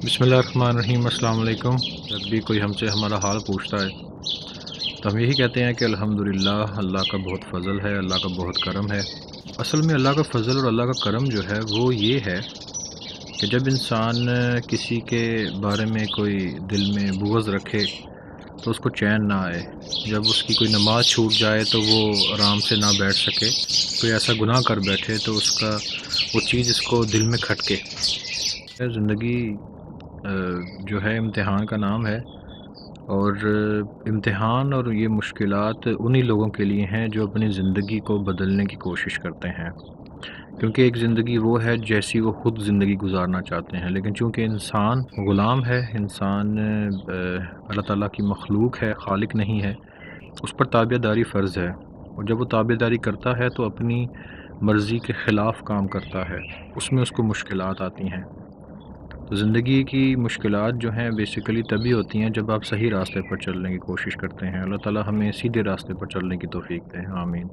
बिस्मिल्लाहिर्रहमानिर्रहीम। अस्सलाम वालेकुम। जब भी कोई हमसे हमारा हाल पूछता है तो हम यही कहते हैं कि अल्हम्दुलिल्लाह, अल्लाह का बहुत फ़ज़ल है, अल्लाह का बहुत करम है। असल में अल्लाह का फ़ज़ल और अल्लाह का करम जो है वो ये है कि जब इंसान किसी के बारे में कोई दिल में बुग़्ज़ रखे तो उसको चैन ना आए। जब उसकी कोई नमाज़ छूट जाए तो वो आराम से ना बैठ सके। कोई ऐसा गुनाह कर बैठे तो उसका वो चीज़ इसको दिल में खटके। ज़िंदगी जो है इम्तिहान का नाम है, और इम्तिहान और ये मुश्किलात उन्हीं लोगों के लिए हैं जो अपनी ज़िंदगी को बदलने की कोशिश करते हैं। क्योंकि एक ज़िंदगी वो है जैसी वो ख़ुद ज़िंदगी गुजारना चाहते हैं, लेकिन चूँकि इंसान ग़ुलाम है, इंसान अल्लाह ताला की मखलूक है, खालिक नहीं है, उस पर ताबियादारी फ़र्ज़ है। और जब वो ताबियादारी करता है तो अपनी मर्ज़ी के ख़िलाफ़ काम करता है, उसमें उसको मुश्किलात आती हैं। तो ज़िंदगी की मुश्किलात जो हैं बेसिकली तभी होती हैं जब आप सही रास्ते पर चलने की कोशिश करते हैं। अल्लाह ताला हमें सीधे रास्ते पर चलने की तौफ़ीक दें, आमीन।